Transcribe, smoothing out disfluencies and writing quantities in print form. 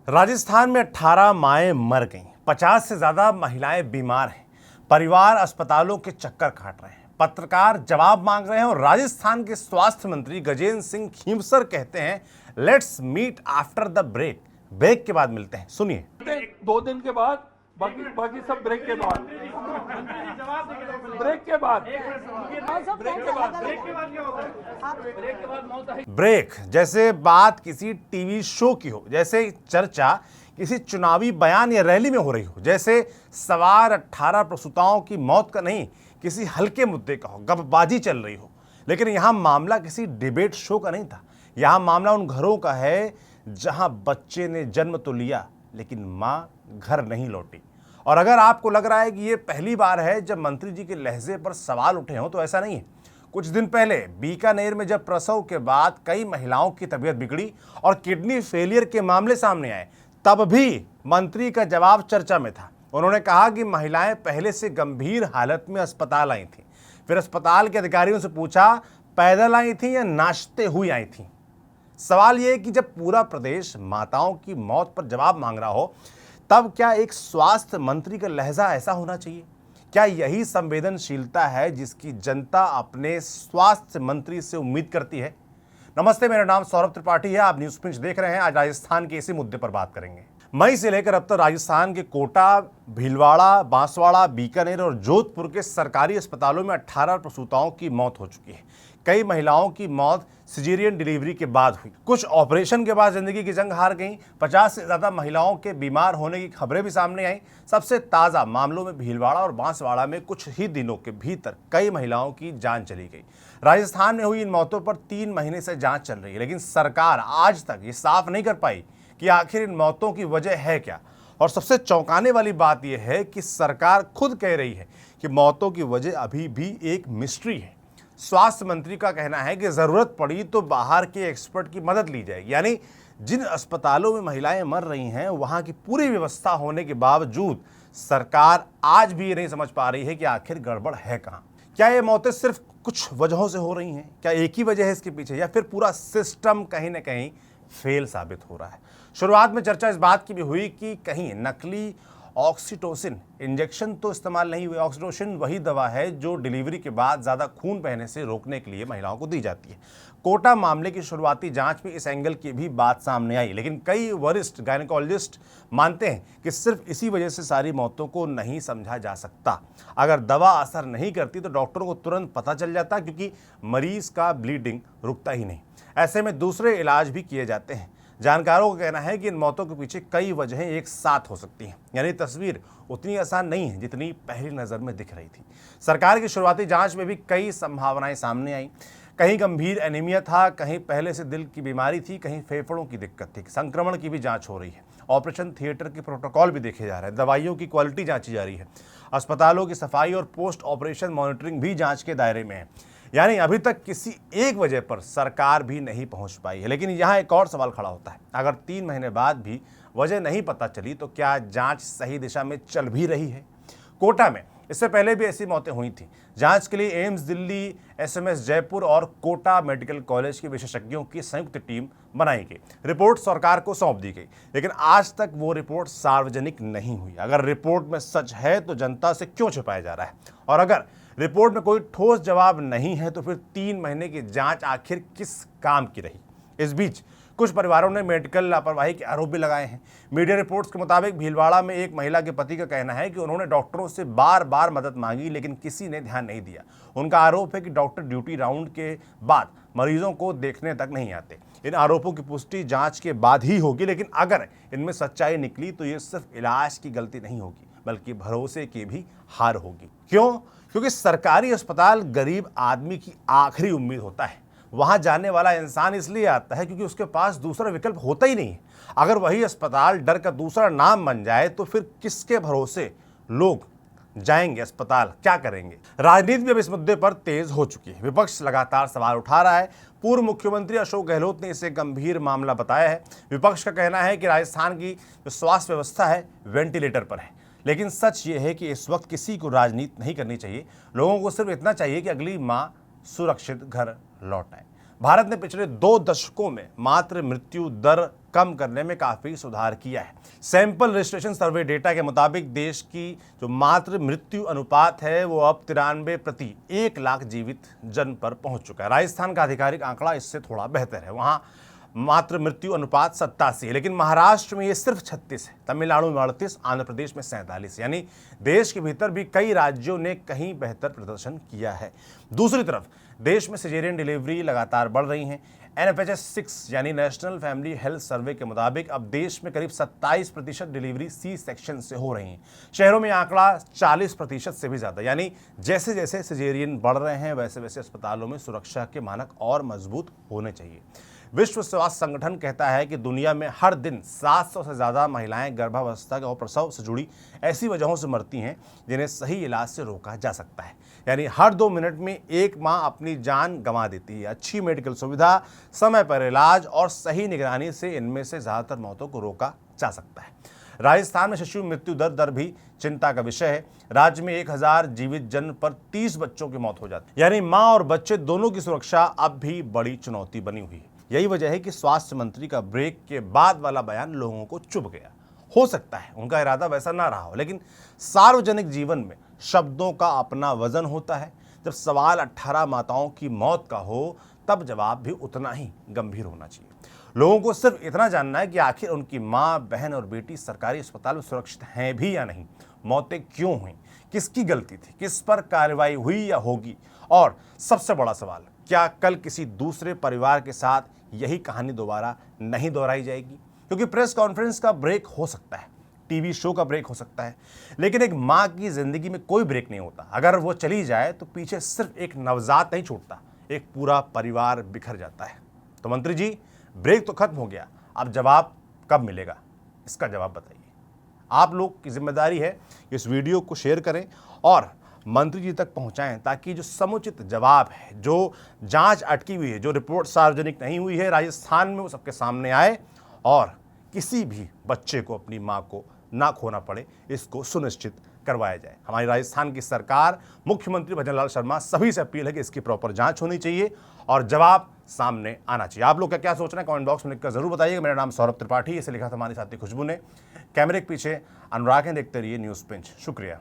राजस्थान में 18 माएँ मर गईं, 50 से ज्यादा महिलाएं बीमार हैं, परिवार अस्पतालों के चक्कर काट रहे हैं, पत्रकार जवाब मांग रहे हैं और राजस्थान के स्वास्थ्य मंत्री गजेंद्र सिंह खींवसर कहते हैं let's meet after the break. Break के बाद मिलते हैं, सुनिए। 2 दिन के बाद बाकी सब ब्रेक के बाद ब्रेक जैसे बात किसी टीवी शो की हो, जैसे चर्चा किसी चुनावी बयान या रैली में हो रही हो, जैसे सवार 18 प्रसूताओं की मौत का नहीं किसी हल्के मुद्दे का हो, गपबाजी चल रही हो। लेकिन यहां मामला किसी डिबेट शो का नहीं था, यहां मामला उन घरों का है जहां बच्चे ने जन्म तो लिया लेकिन मां घर नहीं लौटी। और अगर आपको लग रहा है कि ये पहली बार है जब मंत्री जी के लहजे पर सवाल उठे हों, तो ऐसा नहीं है। कुछ दिन पहले बीकानेर में जब प्रसव के बाद कई महिलाओं की तबीयत बिगड़ी और किडनी फेलियर के मामले सामने आए, तब भी मंत्री का जवाब चर्चा में था। उन्होंने कहा कि महिलाएं पहले से गंभीर हालत में अस्पताल आई थीं। फिर अस्पताल के अधिकारियों से पूछा पैदल आई थी या नाचते हुई आई थी। सवाल यह है कि जब पूरा प्रदेश माताओं की मौत पर जवाब मांग रहा हो, तब क्या एक स्वास्थ्य मंत्री का लहजा ऐसा होना चाहिए? क्या यही संवेदनशीलता है जिसकी जनता अपने स्वास्थ्य मंत्री से उम्मीद करती है? नमस्ते, मेरा नाम सौरभ त्रिपाठी है, आप न्यूज पिंच देख रहे हैं। आज राजस्थान के इसी मुद्दे पर बात करेंगे। मई से लेकर अब तक राजस्थान के कोटा, भीलवाड़ा, बांसवाड़ा, बीकानेर और जोधपुर के सरकारी अस्पतालों में 18 प्रसूताओं की मौत हो चुकी है। कई महिलाओं की मौत सिजेरियन डिलीवरी के बाद हुई, कुछ ऑपरेशन के बाद जिंदगी की जंग हार गईं। 50 से ज्यादा महिलाओं के बीमार होने की खबरें भी सामने आई। सबसे ताजा मामलों में भीलवाड़ा और बांसवाड़ा में कुछ ही दिनों के भीतर कई महिलाओं की जान चली गई। राजस्थान में हुई इन मौतों पर 3 महीने से जांच चल रही है, लेकिन सरकार आज तक ये साफ नहीं कर पाई कि आखिर इन मौतों की वजह है क्या। और सबसे चौंकाने वाली बात यह है कि सरकार खुद कह रही है कि मौतों की वजह अभी भी एक मिस्ट्री है। स्वास्थ्य मंत्री का कहना है कि जरूरत पड़ी तो बाहर के एक्सपर्ट की मदद ली जाएगी। यानी जिन अस्पतालों में महिलाएं मर रही हैं, वहां की पूरी व्यवस्था होने के बावजूद सरकार आज भी ये नहीं समझ पा रही है कि आखिर गड़बड़ है कहां। क्या ये मौतें सिर्फ कुछ वजहों से हो रही हैं? क्या एक ही वजह है इसके पीछे, या फिर पूरा सिस्टम कहीं ना कहीं फेल साबित हो रहा है? शुरुआत में चर्चा इस बात की भी हुई कि कहीं नकली ऑक्सीटोसिन इंजेक्शन तो इस्तेमाल नहीं हुए। ऑक्सीटोसिन वही दवा है जो डिलीवरी के बाद ज्यादा खून बहने से रोकने के लिए महिलाओं को दी जाती है। कोटा मामले की शुरुआती जांच में इस एंगल की भी बात सामने आई, लेकिन कई वरिष्ठ गायनेकोलॉजिस्ट मानते हैं कि सिर्फ इसी वजह से सारी मौतों को नहीं समझा जा सकता। अगर दवा असर नहीं करती तो डॉक्टरों को तुरंत पता चल जाता, क्योंकि मरीज का ब्लीडिंग रुकता ही नहीं। ऐसे में दूसरे इलाज भी किए जाते हैं। जानकारों का कहना है कि इन मौतों के पीछे कई वजहें एक साथ हो सकती हैं। यानी तस्वीर उतनी आसान नहीं है जितनी पहली नजर में दिख रही थी। सरकार की शुरुआती जांच में भी कई संभावनाएं सामने आई। कहीं गंभीर एनीमिया था, कहीं पहले से दिल की बीमारी थी, कहीं फेफड़ों की दिक्कत थी। संक्रमण की भी जांच हो रही है। ऑपरेशन थिएटर के प्रोटोकॉल भी देखे जा रहे हैं। दवाइयों की क्वालिटी जांची जा रही है। अस्पतालों की सफाई और पोस्ट ऑपरेशन मॉनिटरिंग भी जांच के दायरे में है। यानी अभी तक किसी एक वजह पर सरकार भी नहीं पहुंच पाई है। लेकिन यहाँ एक और सवाल खड़ा होता है, अगर 3 महीने बाद भी वजह नहीं पता चली तो क्या जांच सही दिशा में चल भी रही है? कोटा में इससे पहले भी ऐसी मौतें हुई थी। जांच के लिए एम्स दिल्ली, एसएमएस जयपुर और कोटा मेडिकल कॉलेज के विशेषज्ञों की संयुक्त टीम बनाई गई। रिपोर्ट सरकार को सौंप दी गई, लेकिन आज तक वो रिपोर्ट सार्वजनिक नहीं हुई। अगर रिपोर्ट में सच है तो जनता से क्यों छिपाया जा रहा है? और अगर रिपोर्ट में कोई ठोस जवाब नहीं है तो फिर 3 महीने की जांच आखिर किस काम की रही? इस बीच कुछ परिवारों ने मेडिकल लापरवाही के आरोप भी लगाए हैं। मीडिया रिपोर्ट्स के मुताबिक भीलवाड़ा में एक महिला के पति का कहना है कि उन्होंने डॉक्टरों से बार बार मदद मांगी, लेकिन किसी ने ध्यान नहीं दिया। उनका आरोप है कि डॉक्टर ड्यूटी राउंड के बाद मरीजों को देखने तक नहीं आते। इन आरोपों की पुष्टि जांच के बाद ही होगी, लेकिन अगर इनमें सच्चाई निकली तो ये सिर्फ इलाज की गलती नहीं होगी, बल्कि भरोसे की भी हार होगी। क्यों? क्योंकि सरकारी अस्पताल गरीब आदमी की आखिरी उम्मीद होता है। वहां जाने वाला इंसान इसलिए आता है क्योंकि उसके पास दूसरा विकल्प होता ही नहीं है। अगर वही अस्पताल डर का दूसरा नाम बन जाए तो फिर किसके भरोसे लोग जाएंगे अस्पताल, क्या करेंगे? राजनीति भी अब इस मुद्दे पर तेज हो चुकी है। विपक्ष लगातार सवाल उठा रहा है। पूर्व मुख्यमंत्री अशोक गहलोत ने इसे गंभीर मामला बताया है। विपक्ष का कहना है कि राजस्थान की जो स्वास्थ्य व्यवस्था है वेंटिलेटर पर है। लेकिन सच ये है कि इस वक्त किसी को राजनीति नहीं करनी चाहिए। लोगों को सिर्फ इतना चाहिए कि अगली मां सुरक्षित घर लौट आए। भारत ने पिछले 2 दशकों में मातृ मृत्यु दर कम करने में काफ़ी सुधार किया है। सैंपल रजिस्ट्रेशन सर्वे डेटा के मुताबिक देश की जो मातृ मृत्यु अनुपात है वो अब 93 प्रति 1 लाख जीवित जन्म पर पहुंच चुका है। राजस्थान का आधिकारिक आंकड़ा इससे थोड़ा बेहतर है, वहाँ मातृ मृत्यु अनुपात 87 है, लेकिन महाराष्ट्र में ये सिर्फ 36 है, तमिलनाडु में 38, आंध्र प्रदेश में 47, यानी देश के भीतर भी कई राज्यों ने कहीं बेहतर प्रदर्शन किया है। दूसरी तरफ देश में सिजेरियन डिलीवरी लगातार बढ़ रही हैं। NFHS 6 यानी नेशनल फैमिली हेल्थ सर्वे के मुताबिक अब देश में करीब 27% डिलीवरी सी सेक्शन से हो रही हैं। शहरों में आंकड़ा 40% से भी ज़्यादा, यानी जैसे जैसे सिजेरियन बढ़ रहे हैं वैसे वैसे अस्पतालों में सुरक्षा के मानक और मजबूत होने चाहिए। विश्व स्वास्थ्य संगठन कहता है कि दुनिया में हर दिन 700 से ज़्यादा महिलाएं गर्भावस्था और प्रसव से जुड़ी ऐसी वजहों से मरती हैं जिन्हें सही इलाज से रोका जा सकता है, यानी हर 2 मिनट में एक मां अपनी जान गंवा देती है। अच्छी मेडिकल सुविधा, समय पर इलाज और सही निगरानी से इनमें से ज़्यादातर मौतों को रोका जा सकता है। राजस्थान में शिशु मृत्यु दर भी चिंता का विषय है। राज्य में 1000 जीवित जन्म पर 30 बच्चों की मौत हो जाती है, यानी मां और बच्चे दोनों की सुरक्षा अब भी बड़ी चुनौती बनी हुई है। यही वजह है कि स्वास्थ्य मंत्री का ब्रेक के बाद वाला बयान लोगों को चुभ गया। हो सकता है उनका इरादा वैसा ना रहा हो, लेकिन सार्वजनिक जीवन में शब्दों का अपना वजन होता है। जब सवाल 18 माताओं की मौत का हो तब जवाब भी उतना ही गंभीर होना चाहिए। लोगों को सिर्फ इतना जानना है कि आखिर उनकी माँ, बहन और बेटी सरकारी अस्पताल में सुरक्षित हैं भी या नहीं, मौतें क्यों हुई, किसकी गलती थी, किस पर कार्रवाई हुई या होगी, और सबसे बड़ा सवाल, क्या कल किसी दूसरे परिवार के साथ यही कहानी दोबारा नहीं दोहराई जाएगी? क्योंकि प्रेस कॉन्फ्रेंस का ब्रेक हो सकता है, टीवी शो का ब्रेक हो सकता है, लेकिन एक माँ की जिंदगी में कोई ब्रेक नहीं होता। अगर वो चली जाए तो पीछे सिर्फ एक नवजात नहीं छूटता, एक पूरा परिवार बिखर जाता है। तो मंत्री जी, ब्रेक तो खत्म हो गया, अब जवाब कब मिलेगा, इसका जवाब बताइए। आप लोग की जिम्मेदारी है कि इस वीडियो को शेयर करें और मंत्री जी तक पहुंचाएं, ताकि जो समुचित जवाब है, जो जांच अटकी हुई है, जो रिपोर्ट सार्वजनिक नहीं हुई है राजस्थान में, वो सबके सामने आए और किसी भी बच्चे को अपनी मां को ना खोना पड़े, इसको सुनिश्चित करवाया जाए। हमारी राजस्थान की सरकार, मुख्यमंत्री भजनलाल शर्मा, सभी से अपील है कि इसकी प्रॉपर जांच होनी चाहिए और जवाब सामने आना चाहिए। आप लोग का क्या सोचना है कमेंट बॉक्स में लिखकर जरूर बताइएगा। मेरा नाम सौरभ त्रिपाठी, इसे लिखा था हमारी साथी खुशबू ने, कैमरे के पीछे अनुराग हैं। देखते रहिए न्यूज़ पिंच। शुक्रिया।